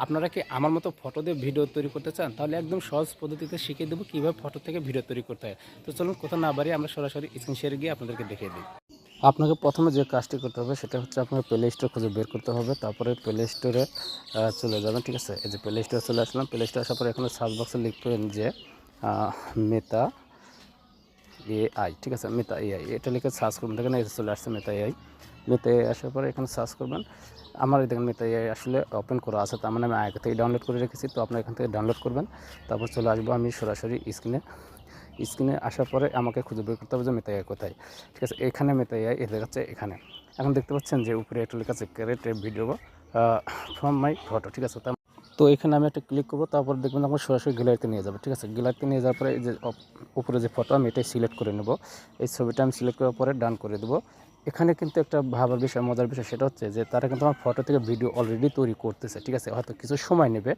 আপনারা কি আমার মতো ফটো দিয়ে ভিডিও তৈরি করতে চান? তাহলে একদম সহজ পদ্ধতিতে শিখিয়ে দেবো কীভাবে ফটো থেকে ভিডিও তৈরি করতে হয়। তো চলুন কোথাও না বাড়িয়ে আমরা সরাসরি স্ক্রিন শেয়ারে গিয়ে আপনাদেরকে দেখিয়ে দিই। আপনাকে প্রথমে যে কাজটি করতে হবে সেটা হচ্ছে আপনাকে প্লে স্টোর খুঁজে বের করতে হবে। তারপরে প্লে স্টোরে চলে যাবেন, ঠিক আছে? এই যে প্লে স্টোরে চলে আসলাম। প্লে স্টোরে আসার পরে এখানে সার্চ বক্সে লিখবেন যে মেটা এআই, ঠিক আছে? মেটা এআই এটা লিখে সার্চ করবেন, দেখেন এই চলে আসছে মেটা এআই। মেটা এআই আসার পরে এখানে সার্চ করবেন। আমার দেখেন মেটা এআই আসলে ওপেন করা আছে, তার মানে আমি আগে থেকে ডাউনলোড করে রেখেছি। তো আপনারা এখান থেকে ডাউনলোড করবেন। তারপর চলে আসবো আমি সরাসরি স্ক্রিনে আসার পরে আমাকে খুঁজে বের করতে হবে যে মেটা এআই কোথায়, ঠিক আছে? এখানে মেটা এআই এ দেখাচ্ছে এখানে। এখন দেখতে পাচ্ছেন যে উপরে একটা লেখা আছে create a video from my photo, ঠিক আছে? তো এখানে আমি একটা ক্লিক করবো, তারপর দেখবেন আমার সরাসরি গ্যালারিতে নিয়ে যাবে, ঠিক আছে? গ্যালারিতে নিয়ে যাওয়ার পরে এই যে উপরে যে ফটো আমি এটাই সিলেক্ট করে নেব। এই ছবিটা আমি সিলেক্ট করার পরে ডান করে দেবো। এখানে কিন্তু একটা ভাবার বিষয়, মজার বিষয়, সেটা হচ্ছে যে তারা কিন্তু আমার ফটো থেকে ভিডিও অলরেডি তৈরি করতেছে, ঠিক আছে? হয়তো কিছু সময় নেবে,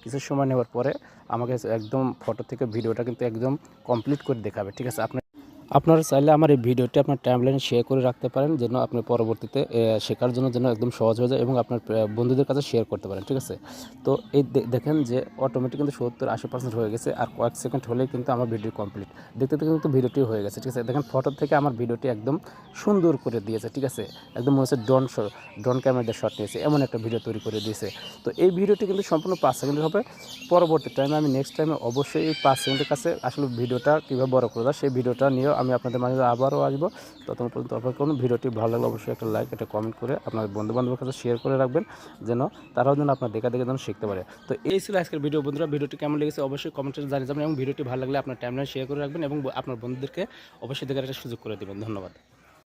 কিছু সময় নেওয়ার পরে আমাকে একদম ফটো থেকে ভিডিওটা কিন্তু একদম কমপ্লিট করে দেখাবে, ঠিক আছে? আপনারা চাইলে আমার এই ভিডিওটি আপনার টাইমলাইনে শেয়ার করে রাখতে পারেন, যেন আপনি পরবর্তীতে শেখার জন্য যেন একদম সহজ হয়ে যায় এবং আপনার বন্ধুদের কাছে শেয়ার করতে পারেন, ঠিক আছে? তো এই দেখেন যে অটোমেটিক কিন্তু 70-80% হয়ে গেছে, আর কয়েক সেকেন্ড হলেই কিন্তু আমার ভিডিও কমপ্লিট। দেখতে দেখতে কিন্তু ভিডিওটি হয়ে গেছে, ঠিক আছে? দেখেন ফটো থেকে আমার ভিডিওটি একদম সুন্দর করে দিয়েছে, ঠিক আছে? একদম মনে হচ্ছে ড্রোন ক্যামেরা দিয়ে শট নিয়েছে, এমন একটা ভিডিও তৈরি করে দিয়েছে। তো এই ভিডিওটি কিন্তু সম্পূর্ণ 5 সেকেন্ডের হবে। পরবর্তী টাইমে আমি নেক্সট টাইমে অবশ্যই এই 5 সেকেন্ডের কাছে আসলে ভিডিওটা কীভাবে বড় করা যায় সেই ভিডিওটা নিয়েও আমি আপনাদের মাঝে আবারও আসবো। ততক্ষণ পর্যন্ত অপেক্ষা করুন। ভিডিওটি ভালো লাগলে অবশ্যই একটা লাইক, একটা কমেন্ট করে আপনার বন্ধুবান্ধবের কাছে শেয়ার করে রাখবেন, যেন তারাও যেন আপনার দেখা দেখে যেন শিখতে পারে। তো এই ছিল আজকের ভিডিও। বন্ধুরা, ভিডিওটি কেমন লেগেছে অবশ্যই কমেন্টে জানিয়ে যাবেন এবং ভিডিওটি ভালো লাগলে আপনার টাইমলাইনে শেয়ার করে রাখবেন এবং আপনার বন্ধুদেরকে অবশ্যই দেখার একটা সুযোগ করে দেবেন। ধন্যবাদ।